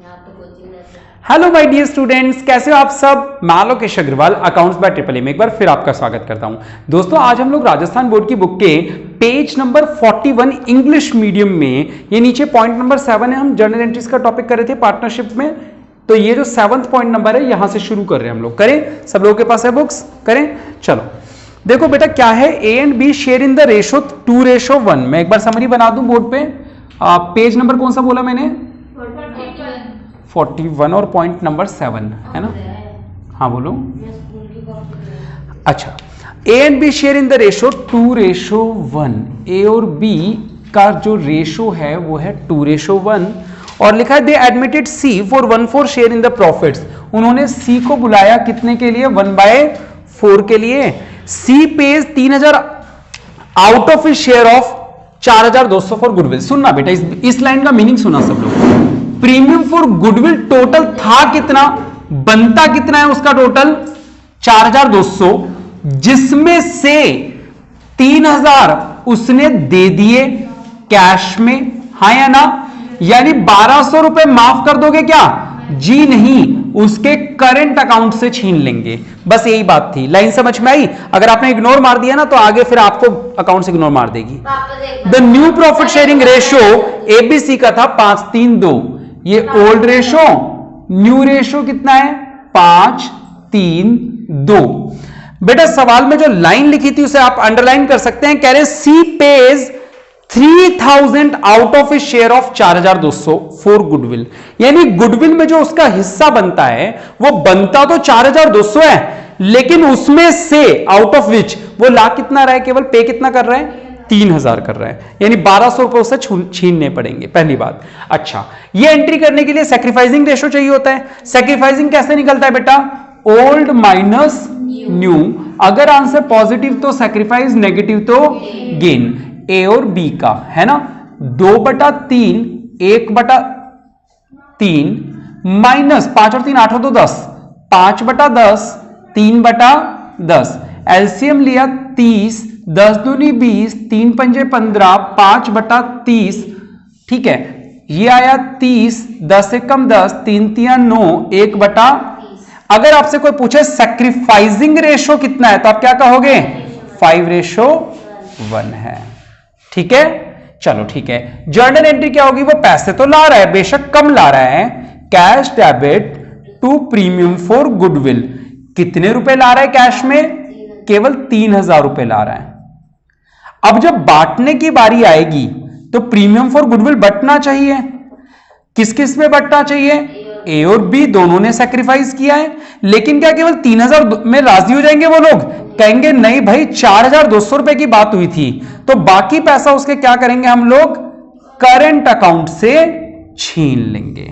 Hello my dear students, कैसे हो आप सब। मैं Lokesh Agarwal, accounts by triple M, एक बार फिर आपका स्वागत करता हूं। दोस्तों, आज हम लोग राजस्थान बोर्ड की बुक के पेज नंबर 41 इंग्लिश मीडियम में, ये नीचे पॉइंट नंबर 7 है, हम जर्नल एंट्रीज का टॉपिक कर रहे थे पार्टनरशिप में। तो ये जो 7वां पॉइंट नंबर है, यहां से शुरू कर रहे हैं हम लोग। करें, सब लोगों के पास है बुक्स? करें, चलो। देखो बेटा, क्या है, A and B share in the ratio 2:1। मैं एक बार समरी बना दूं बोर्ड पे। पेज नंबर कौन सा बोला मैंने? 41 और पॉइंट नंबर 7 है ना। हाँ बोलो। अच्छा, A and B share in the ratio 2:1। A और बी का जो रेशो है वो है 2:1 और लिखा है they admitted C for 1/4 share in the profits. उन्होंने सी को बुलाया कितने के लिए? 1/4 के लिए। C pays 3000 out of his share of 4200 for goodwill. सुनना बेटा, इस लाइन का मीनिंग सुना सब लोग। प्रीमियम फॉर गुडविल टोटल था कितना, बनता कितना है उसका टोटल? 4200, जिसमें से 3000 उसने दे दिए कैश में, हाँ या ना? यानी 1200 रुपए माफ कर दोगे क्या? जी नहीं, उसके करंट अकाउंट से छीन लेंगे। बस यही बात थी। लाइन समझ में आई? अगर आपने इग्नोर मार दिया ना तो आगे फिर आपको अकाउंट से इग्नोर मार देगी। The new profit sharing ratio ABC का था 5:3:2। ये ओल्ड रेशो, न्यू रेशो कितना है? 5:3:2। बेटा, सवाल में जो लाइन लिखी थी उसे आप अंडरलाइन कर सकते हैं। कह रहे हैं C pays 3000 out of his share of 4200 for goodwill. यानी गुडविल में जो उसका हिस्सा बनता है वो बनता तो 4200 है, लेकिन उसमें से आउट ऑफ विच वो ला कितना रहा है? केवल पे कितना कर रहा है? 3000 कर रहा है। यानी 1200 रुपए उससे छीनने पड़ेंगे, पहली बात। अच्छा, ये एंट्री करने के लिए सैक्रिफाइसिंग रेशो चाहिए होता है। सैक्रिफाइसिंग कैसे निकलता है बेटा? Old minus new. अगर आंसर पॉजिटिव तो सैक्रिफाइस, नेगेटिव तो गेन। ए और बी का है ना, 2/3, 1/3 माइनस 5 और 3 8 और 2 10, 5/10, 3/10। एलसीएम लिया 30, 10 दूनी 20, 3 पंजे 15, 5/30। ठीक है, ये आया 30, 10 से कम 10, 3 तिया 9, 1/। अगर आपसे कोई पूछे सैक्रिफाइसिंग रेशो कितना है तो आप क्या कहोगे? 5:1 है। ठीक है, चलो ठीक है। जर्नल एंट्री क्या होगी? वो पैसे तो ला रहा है, बेशक कम ला रहा है। Cash debit to premium for goodwill. कितने रुपए ला रहा है कैश में? केवल 3000 रुपए ला रहा है। अब जब बांटने की बारी आएगी तो प्रीमियम फॉर गुडविल बंटना चाहिए। किस किस में बंटना चाहिए? ए और बी दोनों ने सैक्रिफाइस किया है, लेकिन क्या केवल 3000 में राजी हो जाएंगे वो लोग? कहेंगे नहीं भाई, 4200 रुपए की बात हुई थी, तो बाकी पैसा उसके क्या करेंगे हम लोग? करंट अकाउंट से छीन लेंगे।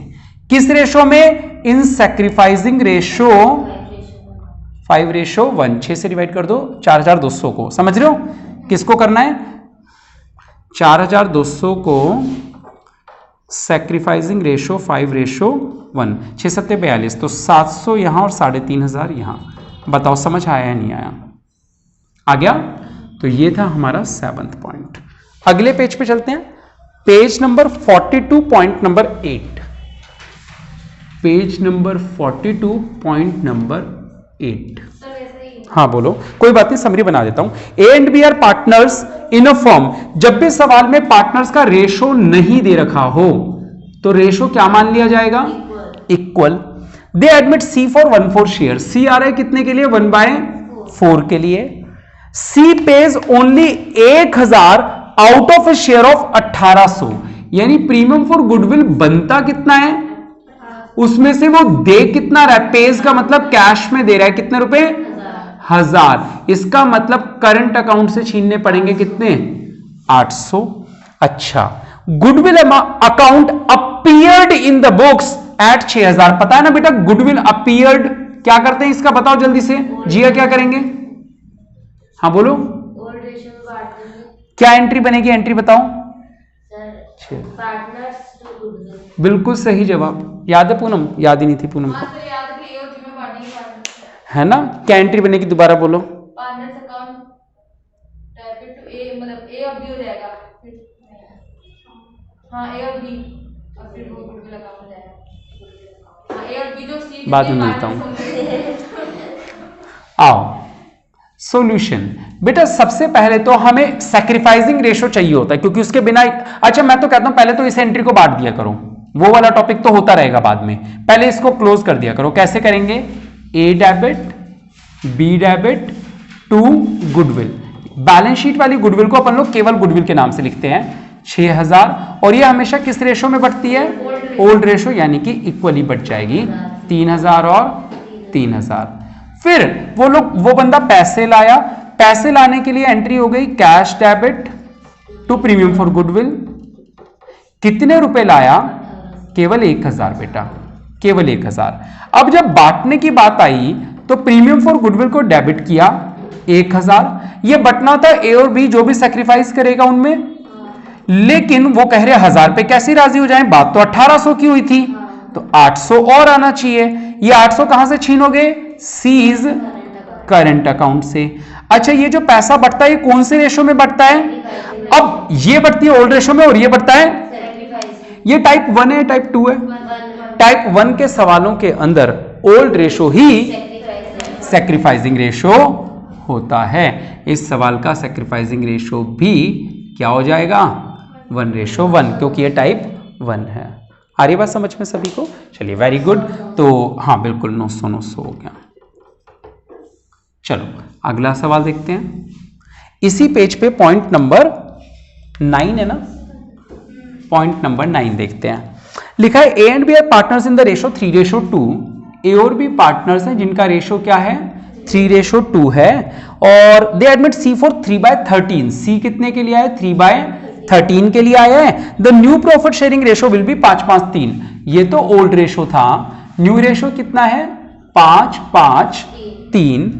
किस रेशो में? इन सैक्रिफाइसिंग रेशो 5:1। 6 से डिवाइड कर दो 4200 को। समझ रहे हो किसको करना है? 4200 को सैक्रिफाइसिंग रेशो 5:1। 6 7 42, तो 700 यहां और 3500 यहां। बताओ समझ आया या नहीं आया? आ गया? तो ये था हमारा 7वां पॉइंट। अगले पेज पे चलते हैं। Page number 42 point number 8। Page number 42 point number 8। हाँ बोलो, कोई बात नहीं, समरी बना देता हूं। A and B are partners in a firm. जब भी सवाल में पार्टनर्स का रेशो नहीं दे रखा हो तो रेशो क्या मान लिया जाएगा? Equal. They admit C for 1/4 share. C आ रहा है कितने के लिए? 1/4 के लिए। C pays only 1000 out of a share of 1800। यानी प्रीमियम फॉर गुडविल बनता कितना है, उसमें से वो दे कितना रहा है? पेज का मतलब कैश में दे रहा है कितने रुपए? 1000। इसका मतलब करंट अकाउंट से छीनने पड़ेंगे कितने? 800। अच्छा, goodwill account appeared in the books at 6000। पता है ना बेटा, गुडविल अपीयर्ड क्या करते हैं इसका बताओ जल्दी से। जिया क्या करेंगे? हाँ बोलो, क्या एंट्री बनेगी? एंट्री बताओ। बिल्कुल सही जवाब। याद है पूनम? याद ही नहीं थी पूनम को, है ना? क्या एंट्री बनेगी दोबारा बोलो। पार्टनर्स अकाउंट डेबिट टू ए, मतलब ए और बी हो जाएगा। हाँ, ए और बी, और फिर वो गुडविल अकाउंट हो जाएगा। बाद में मिलता हूं। आओ सॉल्यूशन। बेटा सबसे पहले तो हमें सैक्रिफाइसिंग रेशो चाहिए होता है, क्योंकि उसके बिना, अच्छा मैं तो कहता हूं पहले तो इस एंट्री को बांट दिया करो, वो वाला टॉपिक तो होता रहेगा बाद में, पहले इसको क्लोज कर दिया करो। कैसे करेंगे? A debit B debit to goodwill. Balance sheet वाली गुडविल को अपन लोग केवल गुडविल के नाम से लिखते हैं 6000, और ये हमेशा किस रेशो में बढ़ती है? ओल्ड रेशो, यानी कि इक्वली बढ़ जाएगी 3000 और 3000। फिर वो बंदा पैसे लाया, पैसे लाने के लिए एंट्री हो गई cash debit to premium for goodwill. कितने रुपए लाया? केवल 1000 बेटा, केवल 1000। अब जब बांटने की बात आई तो प्रीमियम फॉर गुडविल को डेबिट किया 1000, ये बटना था ए और बी जो भी सैक्रिफाइस करेगा उनमें, लेकिन वो कह रहे 1000 पे कैसे राजी हो जाए? बात तो 1800 की हुई थी, तो 800 और आना चाहिए। ये 800 कहां से छीनोगे? सीज करंट अकाउंट से। अच्छा ये जो पैसा बढ़ता है ये कौन से रेशो में बढ़ता है? अब ये बढ़ती है ओल्ड रेशो में और ये बढ़ता है, ये टाइप 1 है टाइप 2 है? टाइप 1 के सवालों के अंदर ओल्ड रेशो ही सैक्रिफाइसिंग रेशो होता है। इस सवाल का सैक्रिफाइसिंग रेशो भी क्या हो जाएगा? 1:1, क्योंकि ये टाइप 1 है। आ रही बात समझ में सभी को? चलिए वेरी गुड। तो हाँ बिल्कुल 900 हो गया। चलो अगला सवाल देखते हैं। इसी पेज पे पॉइंट नंबर 9 है ना, पॉइंट नंबर 9 देखते हैं। लिखा है A and B are partners in the ratio 3:2। A और बी पार्टनर्स हैं जिनका रेशो क्या है? 3:2 है, और दे एडमिट सी फॉर 3/13। सी कितने के लिए आया? 3/13 के लिए आया है। The new profit sharing ratio will be 5-5-3। ये तो ओल्ड रेशो था, न्यू रेशो कितना है? 5-5-3।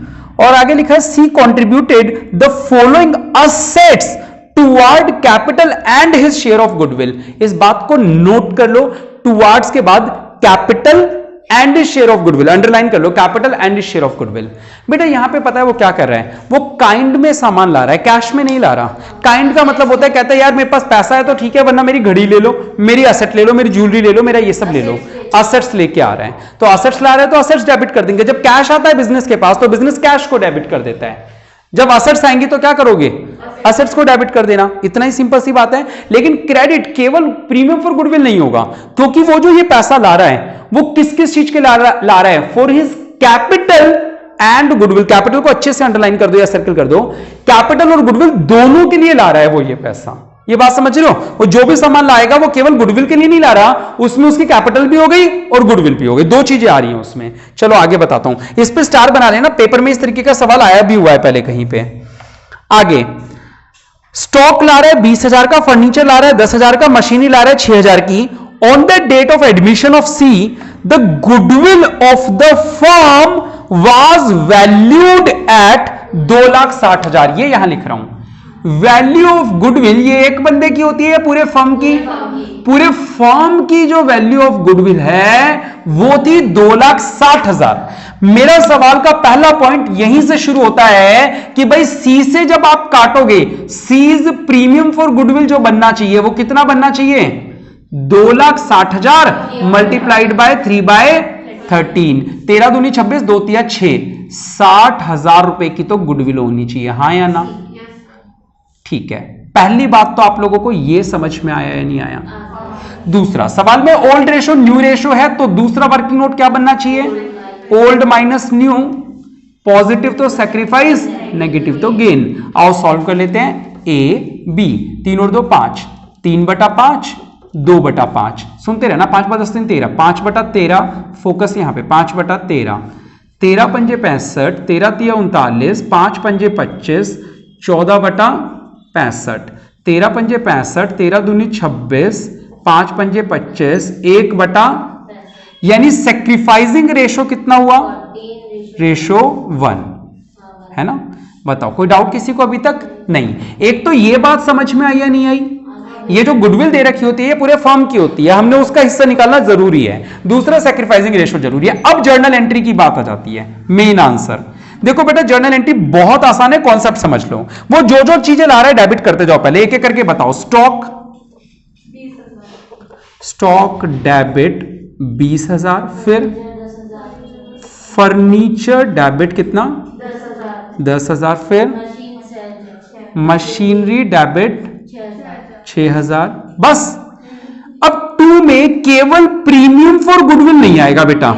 और आगे लिखा है C contributed the following assets toward capital and his share of goodwill. इस बात को नोट कर लो, टुवर्ड्स के बाद capital and share of goodwill, underline कर लो, capital and share of goodwill. बेटा यहां पे पता है वो क्या कर रहा है? वो काइंड में सामान ला रहा है, कैश में नहीं ला रहा। काइंड का मतलब होता है, कहता है यार मेरे पास पैसा है तो ठीक है, वरना मेरी घड़ी ले लो, मेरी असेट ले लो, मेरी ज्वेलरी ले लो, मेरा ये सब ले लो। असेट्स लेके आ रहे हैं, तो असेट्स ला रहे हैं तो असेट्स डेबिट कर देंगे। जब कैश आता है बिजनेस के पास तो बिजनेस कैश को डेबिट कर देता है। जब असेट्स आएंगी तो क्या करोगे? असेट्स को डेबिट कर देना। इतना ही सिंपल सी बात है। लेकिन क्रेडिट केवल प्रीमियम फॉर गुडविल नहीं होगा, क्योंकि वो जो ये पैसा ला रहा है वो किस किस चीज के ला रहा है? For his capital and goodwill. Capital को अच्छे से अंडरलाइन कर दो या सर्कल कर दो, कैपिटल और गुडविल दोनों के लिए ला रहा है वो ये पैसा। ये बात समझ रहे हो? वो जो भी सामान लाएगा वो केवल गुडविल के लिए नहीं ला रहा, उसमें उसकी कैपिटल भी हो गई और गुडविल भी हो गई, दो चीजें आ रही हैं उसमें। चलो आगे बताता हूं, इस पे स्टार बना लेना, पेपर में इस तरीके का सवाल आया भी हुआ है पहले कहीं पे। आगे स्टॉक ला रहा है 20,000 का, फर्नीचर ला रहा है 10,000 का, मशीनरी ला रहा है 6,000 की। On the date of admission of C the goodwill of the firm was valued at 2,60,000। ये यहां लिख रहा हूं, वैल्यू ऑफ गुडविल ये एक बंदे की होती है या पूरे फर्म की? पूरे फर्म की जो वैल्यू ऑफ गुडविल है वो थी 2,60,000। मेरा सवाल का पहला पॉइंट यहीं से शुरू होता है कि भाई सी से जब आप काटोगे, सीज प्रीमियम फॉर गुडविल जो बनना चाहिए वो कितना बनना चाहिए? 2,60,000 मल्टीप्लाइड बाय 3/13। 13 दूनी 26, 2 तिया 6, 60,000 रुपए की तो गुडविल होनी चाहिए। हाँ या ना? ठीक है, पहली बात तो आप लोगों को यह समझ में आया या नहीं आया? दूसरा सवाल में ओल्ड रेशो न्यू रेशो है, तो दूसरा वर्किंग नोट क्या बनना चाहिए? Old minus new. पॉजिटिव तो सैक्रिफाइस, नेगेटिव तो गेन। आओ सॉल्व कर लेते हैं। ए बी, 3 और 2 5, 3/5, 2/5। सुनते रहना, 5/10 13, 5/13। फोकस यहां पे 5/13, 13 पंजे 65, 13 तिया 39, 5 पंजे 25, 14/65, 13 पंजे 65, 13 दूनी 26, 5 पंजे 25, 1/, यानी सैक्रिफाइसिंग रेशो कितना हुआ? रेशो 1 है ना। बताओ कोई डाउट किसी को अभी तक? नहीं। एक तो ये बात समझ में आई या नहीं आई? ये जो गुडविल दे रखी होती है ये पूरे फर्म की होती है, हमने उसका हिस्सा निकालना जरूरी है। दूसरा सैक्रिफाइसिंग रेशो जरूरी है। अब जर्नल एंट्री की बात आ जाती है, मेन आंसर। देखो बेटा जर्नल एंट्री बहुत आसान है, कॉन्सेप्ट समझ लो। वो जो जो चीजें ला रहा है डेबिट करते जाओ, पहले एक एक करके बताओ। स्टॉक डेबिट 20,000, फिर फर्नीचर डेबिट कितना 10,000, फिर मशीनरी डेबिट 6,000। बस अब 2 में केवल प्रीमियम फॉर गुडविल नहीं आएगा बेटा,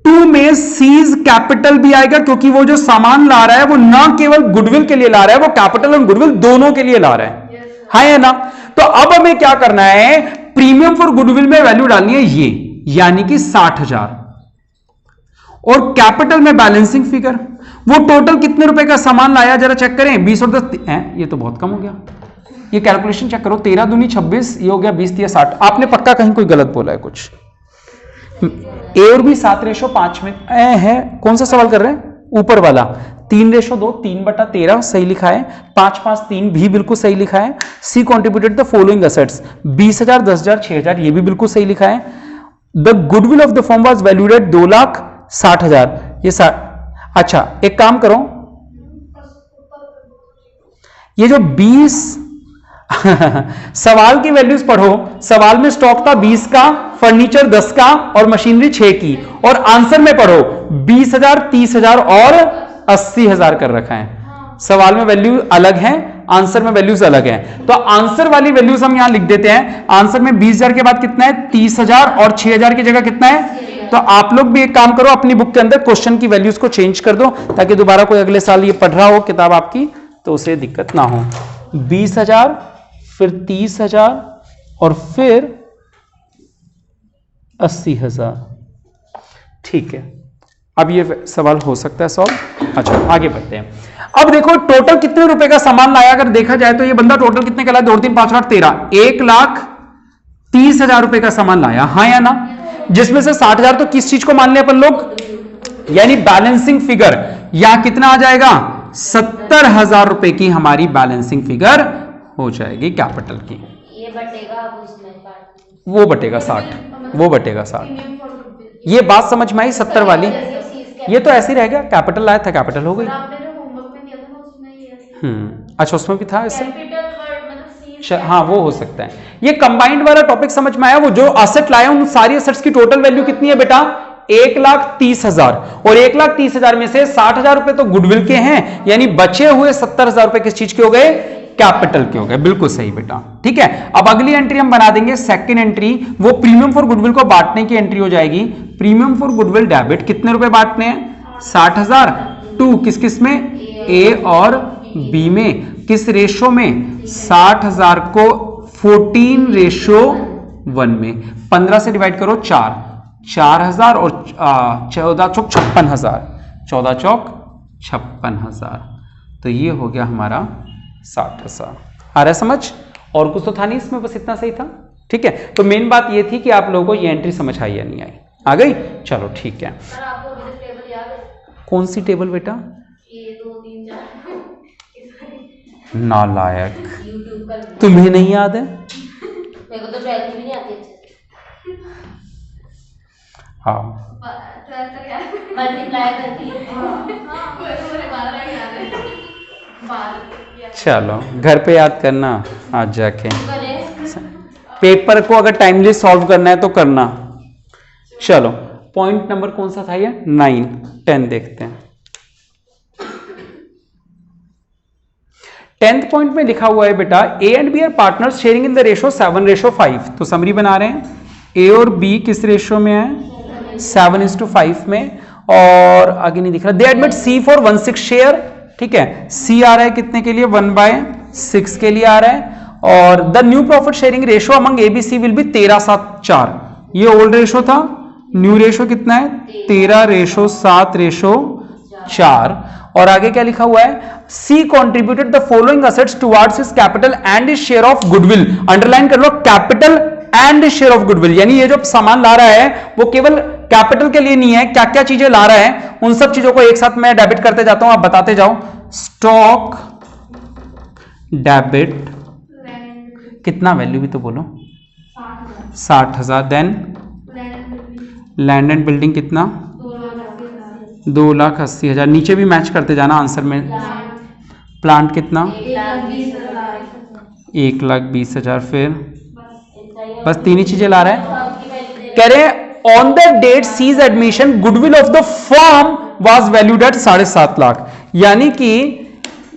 2 में सीज कैपिटल भी आएगा, क्योंकि वो जो सामान ला रहा है वो ना केवल गुडविल के लिए ला रहा है, वो कैपिटल और गुडविल दोनों के लिए ला रहा है, है ना। तो अब हमें क्या करना है, प्रीमियम फॉर गुडविल में वैल्यू डालनी है ये, यानी कि 60,000, और कैपिटल में बैलेंसिंग फिगर, वो टोटल कितने रुपए का सामान लाया जरा चेक करें, 20 और 10 ये तो बहुत कम हो गया, ये कैलकुलेशन चेक करो, 13 दूनी 26, ये हो गया 20 या 60। आपने पक्का कहीं कोई गलत बोला है कुछ, ए और बी 7:5 में है। कौन सा सवाल कर रहे हैं, ऊपर वाला 3:2, 3/13 सही लिखा है, 5-5 3 भी बिल्कुल सही लिखा है। C contributed the following assets, 20,000, 10,000, 6,000, ये भी बिल्कुल सही लिखा है। The goodwill of the firm was valued at 2,60,000, ये अच्छा एक काम करो, ये जो 20 सवाल की वैल्यूज पढ़ो, सवाल में स्टॉक था 20 का, फर्नीचर 10 का और मशीनरी 6 की, और आंसर में पढ़ो 20,000, 30,000 और 80,000 कर रखा है। सवाल में वैल्यू अलग है, आंसर में वैल्यूज अलग है, तो आंसर वाली वैल्यूज हम यहां लिख देते हैं। आंसर में 20,000 के बाद कितना है 30,000, और 6,000 की जगह कितना है। तो आप लोग भी एक काम करो, अपनी बुक के अंदर क्वेश्चन की वैल्यूज को चेंज कर दो, ताकि दोबारा कोई अगले साल ये पढ़ रहा हो किताब आपकी तो उसे दिक्कत ना हो। 20,000, फिर 30,000 और फिर 80,000, ठीक है। अब ये सवाल हो सकता है सॉल्व। अच्छा आगे बढ़ते हैं। अब देखो टोटल कितने रुपए का सामान लाया, अगर देखा जाए तो ये बंदा टोटल कितने का लाया, 2 3 5 8 13, 1,30,000 रुपए का सामान लाया, हाँ या ना, जिसमें से 60,000 तो किस चीज को मान ले अपन लोग, यानी बैलेंसिंग फिगर, यहां कितना आ जाएगा 70,000 रुपए की हमारी बैलेंसिंग फिगर हो जाएगी कैपिटल की। ये बटेगा अब उसमें वो बटेगा 60, वो बटेगा 60। ये बात समझ में आई 70 वाली, ये तो ऐसे ही रह गया, कैपिटल लाया था कैपिटल हो गई। अच्छा उसमें भी था ऐसे, हाँ वो हो सकता है। ये कंबाइंड वाला टॉपिक समझ में आया, वो जो असेट लाया उन सारी असेट्स की टोटल वैल्यू कितनी है बेटा 1,30,000, और 1,30,000 में से 60,000 रुपए तो गुडविल के हैं, यानी बचे हुए 70,000 रुपए किस चीज के हो गए, कैपिटल के हो गए। बिल्कुल सही बेटा, ठीक है। अब अगली एंट्री हम बना देंगे सेकंड एंट्री, वो प्रीमियम फॉर गुडविल को बांटने की एंट्री हो जाएगी। प्रीमियम फॉर गुडविल डेबिट कितने रुपए बांटने हैं 60,000, 2 किस किस में, ए और बी में, किस रेशो में 60,000 को 14:1 में, 15 से डिवाइड करो 4,000 और 14 चौक 56,000, 14 चौक 56,000, तो ये हो गया हमारा 60,000। आ रहा है समझ, और कुछ तो था नहीं इसमें, बस इतना सही था, ठीक है। तो मेन बात ये थी कि आप लोगों को ये एंट्री समझ आई या नहीं आई, आ गई, चलो ठीक है। आपको टेबल याद है? कौन सी टेबल बेटा, ये 2 3 4 नालायक, YouTube का तुम्हें नहीं याद है, मेरे को तो 12th भी नहीं आती अच्छे से। हाँ 12th तक याद मल्टीप्लाई करती है, हां पूरे 12 याद है, 12 चलो घर पे याद करना आज जाके, करें पेपर को अगर टाइमली सॉल्व करना है तो करना। चलो पॉइंट नंबर कौन सा था ये 9 10 देखते हैं। 10th पॉइंट में लिखा हुआ है बेटा A and B are partners sharing in the ratio 7:5। तो समरी बना रहे हैं, ए और बी किस रेशो में है 7:5 में, और आगे नहीं दिख रहा। They admit C for 1/6 share, ठीक है, सी आ रहा है कितने के लिए 1/6 के लिए आ रहा है, और the new profit sharing ratio among A B C will be 13:7:4। ये ओल्ड रेशो था, न्यू रेशो कितना है 13:7:4। और आगे क्या लिखा हुआ है, C contributed the following assets towards his capital and his share of goodwill. Underline कर लो, capital and share of goodwill, यानी ये जो सामान ला रहा है वो केवल कैपिटल के लिए नहीं है, क्या क्या चीजें ला रहा है उन सब चीजों को एक साथ मैं डेबिट करते जाता हूं, आप बताते जाओ। स्टॉक डेबिट कितना, वैल्यू भी तो बोलो 60,000, देन लैंड एंड बिल्डिंग कितना 2,80,000, नीचे भी मैच करते जाना आंसर में। प्लांट कितना 1,20,000, फिर बस 3 ही चीजें ला रहा है। कह रहे on the date C's admission goodwill of the firm was valued at 7.5 lakh, यानी कि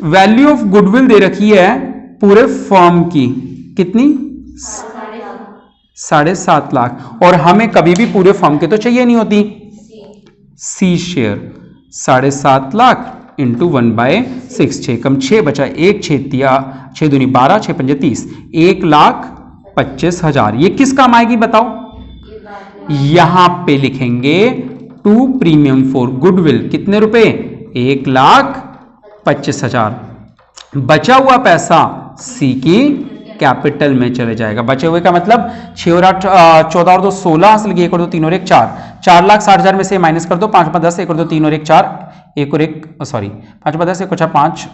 वैल्यू ऑफ गुडविल दे रखी है पूरे फर्म की कितनी 7.5 लाख, और हमें कभी भी पूरे फर्म के तो चाहिए नहीं होती, सी शेयर 7.5 लाख इंटू 1/6, 6 कम 6 बचा 1, 6 दिया 6 दूनी 12, 6 पंजे 30, 1,25,000। ये किस काम आएगी बताओ? यहां पे लिखेंगे टू प्रीमियम फॉर गुडविल कितने रुपए 1,25,000। बचा हुआ पैसा सी की कैपिटल में चले जाएगा। बचे हुए का मतलब 6 और 8 14 और 2 16 हासिल की, 1 और 2 3 और 1 4, 4,60,000 में से माइनस कर दो, 5 5 10, 1 और 2 3 और 1 4, 1 और 1 सॉरी 5 5 10, 1 और 4 5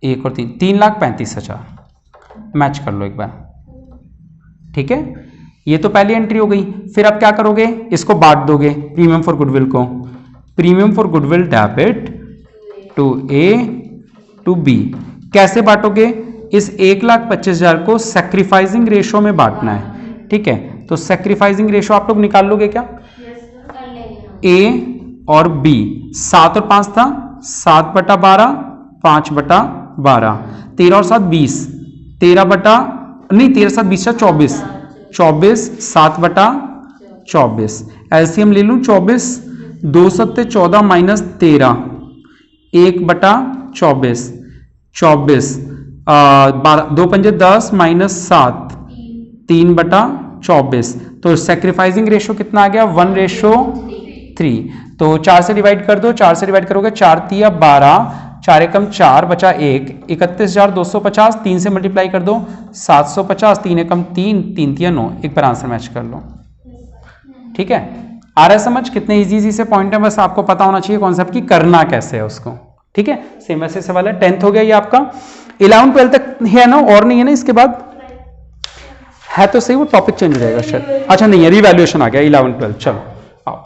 1 और 3 3,35,000। मैच कर लो एक बार, ठीक है। ये तो पहली एंट्री हो गई। फिर अब क्या करोगे? इसको बांट दोगे प्रीमियम फॉर गुडविल को, premium for goodwill debit to A to B. कैसे बांटोगे? इस 1,25,000 को सैक्रिफाइसिंग रेशो में बांटना है, ठीक है। तो सैक्रिफाइसिंग रेशो आप लोग निकाल लोगे क्या? ए और बी 7 और 5 था, 7/12, 5/12, 13 और 7 20, 13 7 20 24, 24 7/24। एलसीएम ले लूं 24, 2 7 14 माइनस 13, 1/24, 24 2 पंजे 10 माइनस 7, 3/24। तो सैक्रिफाइसिंग रेशो कितना आ गया? 1:3। तो 4 से डिवाइड कर दो, 4 से डिवाइड करोगे 4 तिया 12, 4 एकम 4 बचा 1, 31,250, 3 से मल्टीप्लाई कर दो 750, 3 एकम 3, 3 तिया 9। एक बार आंसर मैच कर लो, ठीक है। आ रहा है समझ? कितने इजी से पॉइंट है, बस आपको पता होना चाहिए कॉन्सेप्ट की करना कैसे है उसको, ठीक है। सेम वैसे सवाल है। 10th हो गया ये आपका, 11 12 तक है ना, और नहीं है ना इसके बाद? है तो सही, वो टॉपिक चेंज हो जाएगा शायद। अच्छा नहीं है, रिवैल्यूएशन आ गया 11 12। चलो आओ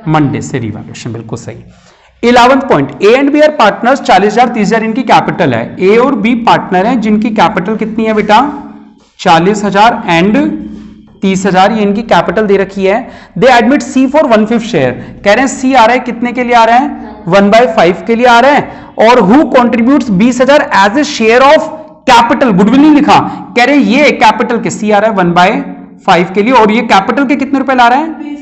मंडे से रिवैल्यूएशन, बिल्कुल सही। 11th point, A and B are partners, 40,000 30,000 इनकी कैपिटल है। ए और बी पार्टनर हैं जिनकी कैपिटल कितनी है बेटा? 40,000 एंड 30,000, ये इनकी कैपिटल दे रखी है। They admit C for 1/5 share, कह रहे हैं सी आ रहा है कितने के लिए आ रहा है? 1/5 के लिए आ रहा है। और who contributes 20,000 as a share of capital, goodwill नहीं लिखा, कह रहे ये कैपिटल के सी आ रहा है 1/5 के लिए, और ये कैपिटल के कितने रुपए ला रहा है?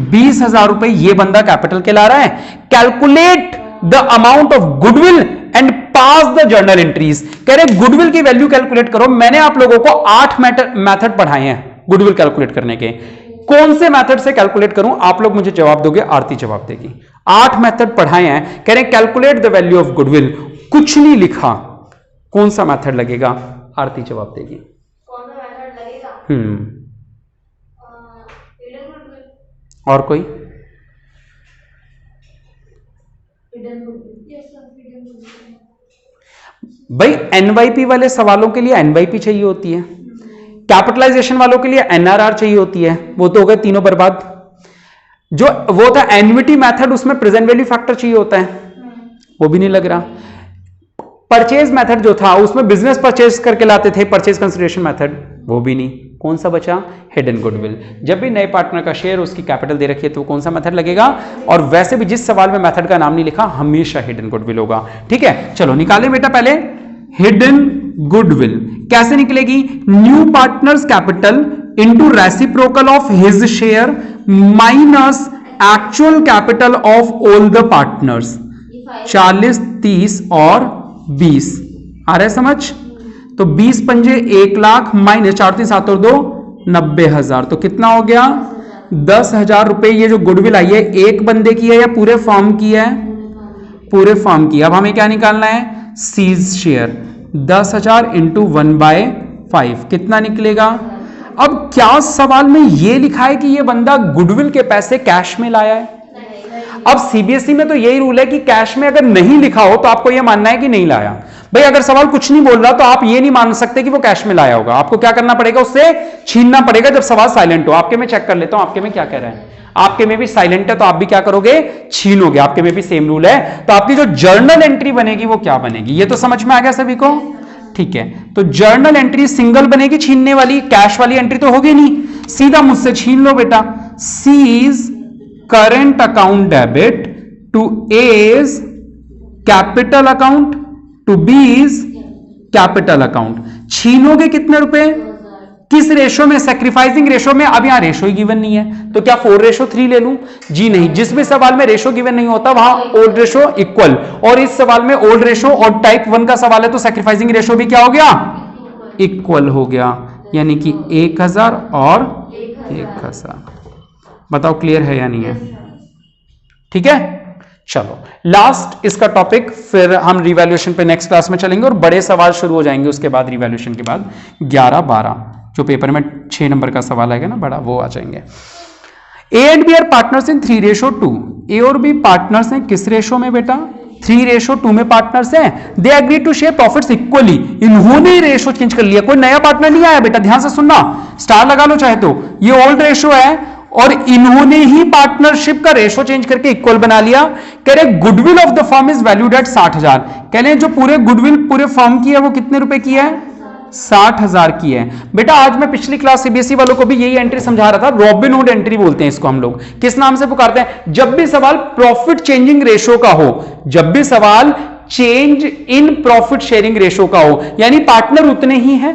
20,000 रुपए ये बंदा कैपिटल के ला रहा है। Calculate the amount of goodwill and pass the journal entries, कह रहे गुडविल की वैल्यू कैलकुलेट करो। मैंने आप लोगों को 8 मेथड पढ़ाए हैं गुडविल कैलकुलेट करने के, कौन से मेथड से कैलकुलेट करूं? आप लोग मुझे जवाब दोगे, आरती जवाब देगी। 8 मेथड पढ़ाए हैं, कह रहे calculate the value of goodwill, कुछ नहीं लिखा, कौन सा मेथड लगेगा? आरती जवाब देगी। कौन सा मेथड लगेगा? और कोई? भाई एनवाईपी वाले सवालों के लिए एनवाईपी चाहिए होती है, कैपिटलाइजेशन वालों के लिए एनआरआर चाहिए होती है, वो तो हो गए तीनों बर्बाद। जो वो था एन्युटी मेथड, उसमें प्रेजेंट वैल्यू फैक्टर चाहिए होता है, वो भी नहीं लग रहा। परचेज मेथड जो था उसमें बिजनेस परचेज करके लाते थे, परचेज कंसिडरेशन मेथड, वो भी नहीं। कौन सा बचा? Hidden goodwill. जब भी नए पार्टनर का शेयर उसकी कैपिटल दे रखी है तो कौन सा मेथड लगेगा? और वैसे भी जिस सवाल में मेथड का नाम नहीं लिखा हमेशा हिडन गुडविल होगा, ठीक है। चलो निकालें बेटा पहले हिडन गुडविल। कैसे निकलेगी? New partners capital into reciprocal of his share minus actual capital of all the partners, 40 30 और 20। आ रहा है समझ? तो 20 पंजे 1 लाख माइनस 4 3 7 और 2 90,000, तो कितना हो गया? 10,000 रुपए। ये जो गुडविल आई है एक बंदे की है या पूरे फर्म की है? पूरे फर्म की। अब हमें क्या निकालना है? सीज शेयर 10,000 इंटू 1/5 कितना निकलेगा? अब क्या सवाल में ये लिखा है कि ये बंदा गुडविल के पैसे कैश में लाया है? अब सीबीएसई में तो यही रूल है कि कैश में अगर नहीं लिखा हो तो आपको यह मानना है कि नहीं लाया। भाई अगर सवाल कुछ नहीं बोल रहा तो आप ये नहीं मान सकते कि वो कैश में लाया होगा, आपको क्या करना पड़ेगा? उससे छीनना पड़ेगा जब सवाल साइलेंट हो। आपके में चेक कर लेता हूं आपके में क्या कह रहा है। आपके में भी साइलेंट है तो आप भी क्या करोगे, छीनोगे। आपके में भी सेम रूल है। तो आपकी जो जर्नल एंट्री बनेगी वो क्या बनेगी, ये तो समझ में आ गया सभी को? ठीक है, तो जर्नल एंट्री सिंगल बनेगी, छीनने वाली, कैश वाली एंट्री तो होगी नहीं, सीधा मुझसे छीन लो बेटा। C's current account debit to A's capital account to B's capital account. छीनोगे कितने रुपए, किस रेशो में, सेक्रीफाइसिंग रेशो में। अब यहां रेशो ही गिवन नहीं है तो क्या 4:3 ले लूं? जी नहीं, जिस भी सवाल में रेशो गिवन नहीं होता वहां ओल्ड रेशो इक्वल, और इस सवाल में ओल्ड रेशो और टाइप 1 का सवाल है तो सेक्रीफाइसिंग रेशो भी क्या हो गया, इक्वल हो गया, यानी कि 1000 और 1000। बताओ क्लियर है या नहीं है? ठीक है, चलो लास्ट इसका टॉपिक, फिर हम रिवैल्यूएशन पे नेक्स्ट क्लास में चलेंगे और बड़े सवाल शुरू हो जाएंगे उसके बाद, रिवैल्यूएशन के बाद 11-12 जो पेपर में 6 नंबर का सवाल आएगा ना बड़ा, वो आ जाएंगे। A and B are partners in 3:2। A और बी पार्टनर्स हैं किस रेशो में बेटा, 3:2 में पार्टनर्स हैं। They agree to share profits equally. इन्होंने रेशो चेंज कर लिया, कोई नया पार्टनर नहीं आया बेटा, ध्यान से सुनना, स्टार लगा लो चाहे तो। ये ओल्ड रेशो है और इन्होंने ही पार्टनरशिप का रेशो चेंज करके इक्वल बना लिया। कह रहे goodwill of the firm is valued at 60,000। कह रहे जो पूरे गुडविल पूरे फर्म की है वो कितने रुपए की है, 60,000 की है। बेटा आज मैं पिछली क्लास सीबीएसई वालों को भी यही एंट्री समझा रहा था, रॉबिनहुड एंट्री बोलते हैं इसको हम लोग। किस नाम से पुकारते हैं? जब भी सवाल प्रॉफिट चेंजिंग रेशो का हो, जब भी सवाल change in profit sharing ratio का हो, यानी पार्टनर उतने ही हैं,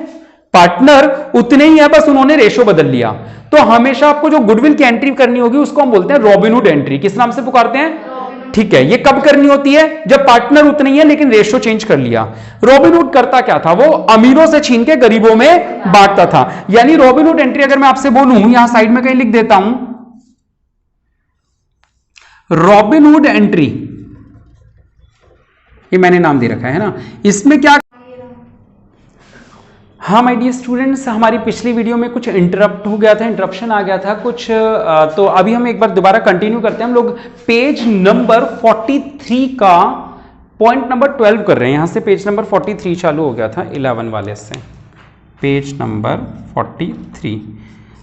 पार्टनर उतने ही है, बस उन्होंने रेशो बदल लिया, तो हमेशा आपको जो गुडविल की एंट्री करनी होगी उसको हम बोलते हैं रॉबिनहुड एंट्री। किस नाम से पुकारते हैं? ठीक है, ये कब करनी होती है? जब पार्टनर उतने ही है लेकिन रेशो चेंज कर लिया। रॉबिनहुड करता क्या था, वो अमीरों से छीन के गरीबों में बांटता था। यानी रॉबिनहुड एंट्री अगर मैं आपसे बोलूं, यहां साइड में कहीं लिख देता हूं, रॉबिनहुड एंट्री, ये मैंने नाम दे रखा है ना, इसमें क्या, हाँ माय डियर स्टूडेंट्स, हमारी पिछली वीडियो में कुछ इंटरप्ट हो गया था, इंटरप्शन आ गया था कुछ, तो अभी हम एक बार दोबारा कंटिन्यू करते हैं। हम लोग पेज नंबर 43 का पॉइंट नंबर 12 कर रहे हैं। यहां से पेज नंबर 43 चालू हो गया था 11 वाले से, पेज नंबर 43।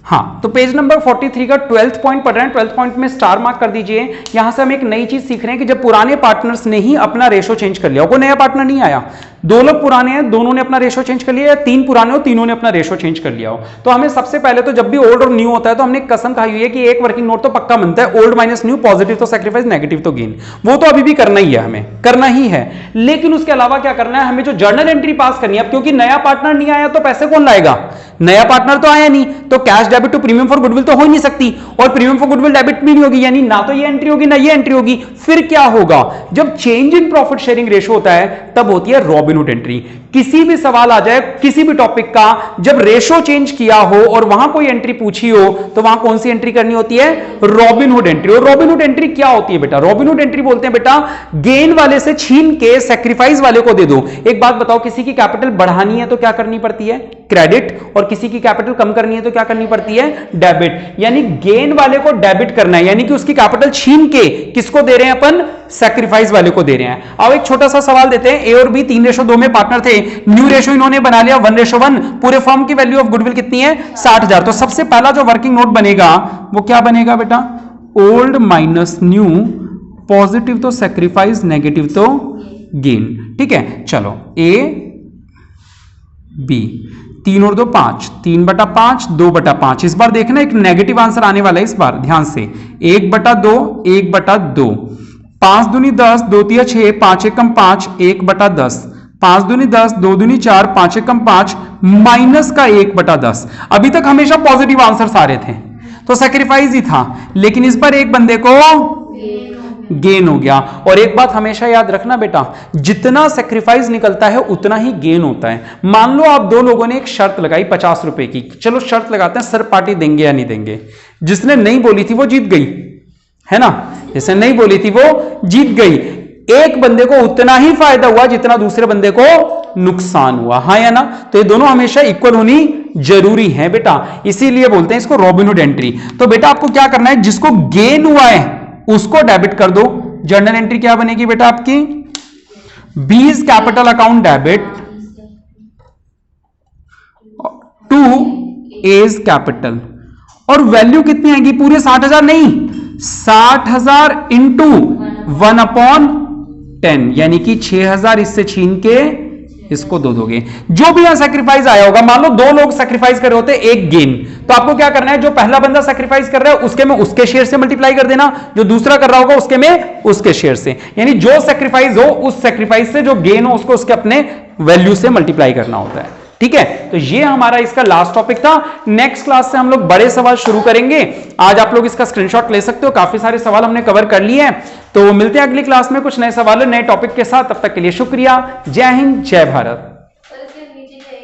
हाँ, तो पेज नंबर 43 का 12th पॉइंट पढ़ रहे हैं। 12th पॉइंट में स्टार मार्क कर दीजिए। यहां से हम एक नई चीज सीख रहे हैं कि जब पुराने पार्टनर्स ने ही अपना रेशो चेंज कर लिया, कोई नया पार्टनर नहीं आया, 2 लोग पुराने हैं, दोनों ने अपना रेशो चेंज कर लिया, या 3 पुराने हो, तीनों ने अपना रेशो चेंज कर लिया हो, तो हमें सबसे पहले तो जब भी ओल्ड और न्यू होता है तो हमने कसम खाई हुई है कि एक वर्किंग नोट तो पक्का बनता है, ओल्ड माइनस न्यू, पॉजिटिव तो सैक्रिफाइस, नेगेटिव तो गेन। वो तो अभी भी करना ही है, हमें करना ही है। लेकिन उसके अलावा क्या करना है, हमें जो जर्नल एंट्री पास करनी है, क्योंकि नया पार्टनर नहीं आया तो पैसे कौन लाएगा, नया पार्टनर तो आया नहीं, तो cash debit to premium for goodwill तो हो ही नहीं सकती, और प्रीमियम फॉर गुडविल डेबिट भी नहीं होगी, यानी ना तो ये एंट्री होगी ना ये एंट्री होगी। फिर क्या होगा, जब change in profit sharing ratio होता है तब होती है रॉबिनहुड एंट्री। किसी भी सवाल आ जाए किसी भी टॉपिक का, जब रेशो चेंज किया हो और वहां कोई एंट्री पूछी हो तो वहां कौन सी एंट्री करनी होती है, रॉबिनहुड एंट्री। और रॉबिनहुड एंट्री क्या होती है बेटा, रॉबिनहुड एंट्री बोलते हैं बेटा गेन वाले से छीन के सैक्रिफाइस वाले को दे दो। एक बात बताओ, किसी की कैपिटल बढ़ानी है तो क्या करनी पड़ती है, क्रेडिट, और किसी की कैपिटल कम करनी है तो क्या करनी पड़ती है, डेबिट। यानी गेन वाले को डेबिट करना है, यानी कि उसकी कैपिटल छीन के किसको दे रहे हैं अपन, सैक्रिफाइस वाले को दे रहे हैं। अब एक छोटा सा सवाल देते हैं, ए और बी 3:2 में पार्टनर थे, न्यू रेशो इन्होंने बना लिया 1:1, पूरे फर्म की वैल्यू ऑफ गुडविल कितनी है, 60,000। तो सबसे पहला जो वर्किंग नोट बनेगा वो क्या बनेगा बेटा, ओल्ड माइनस न्यू, पॉजिटिव तो सैक्रिफाइस, नेगेटिव तो गेन। ठीक है, चलो ए बी, 3 और 2 5, 3/5, 2/5। इस बार देखना एक नेगेटिव आंसर आने वाला है इस बार, ध्यान से, 1/2, 1/2, 5 दूनी 10, 2 तिया 6, 5 एकम 5, 1/10, 5 दूनी 10, 2 दूनी 4, 5 एकम 5, माइनस का 1/10। अभी तक हमेशा पॉजिटिव आंसर आ रहे थे तो सैक्रिफाइस ही था, लेकिन इस बार एक बंदे को गेन हो गया। और एक बात हमेशा याद रखना बेटा, जितना सैक्रिफाइस निकलता है उतना ही गेन होता है। मान लो आप 2 लोगों ने एक शर्त लगाई 50 रुपए की, चलो शर्त लगाते हैं सर पार्टी देंगे या नहीं देंगे। जिसने नहीं बोली थी वो जीत गई, है ना, जिसने नहीं बोली थी वो जीत गई। एक बंदे को उतना ही फायदा हुआ जितना दूसरे बंदे को नुकसान हुआ, हाँ या ना। तो ये दोनों हमेशा इक्वल होनी जरूरी है बेटा, इसीलिए बोलते हैं इसको रॉबिनहुड एंट्री। तो बेटा आपको क्या करना है, जिसको गेन हुआ है उसको डेबिट कर दो। जर्नल एंट्री क्या बनेगी बेटा आपकी, B's capital account debit to A's capital, और वैल्यू कितनी आएगी, पूरे 60,000 नहीं, 60,000 इंटू 1/10, यानी कि 6,000 इससे छीन के इसको दो दोगे। जो भी यहां सैक्रिफाइस आया होगा, मान लो 2 लोग सैक्रिफाइस कर रहे होते एक गेन, तो आपको क्या करना है, जो पहला बंदा सैक्रिफाइस कर रहा है उसके में उसके शेयर से मल्टीप्लाई कर देना, जो दूसरा कर रहा होगा उसके में उसके शेयर से, यानी जो सैक्रिफाइस हो उस सैक्रिफाइस से जो गेन हो उसको उसके अपने वैल्यू से मल्टीप्लाई करना होता है। ठीक है, तो ये हमारा इसका लास्ट टॉपिक था। नेक्स्ट क्लास से हम लोग बड़े सवाल शुरू करेंगे। आज आप लोग इसका स्क्रीनशॉट ले सकते हो, काफी सारे सवाल हमने कवर कर लिए हैं। तो मिलते हैं अगली क्लास में कुछ नए सवाल नए टॉपिक के साथ। तब तक के लिए शुक्रिया। जय हिंद, जय भारत।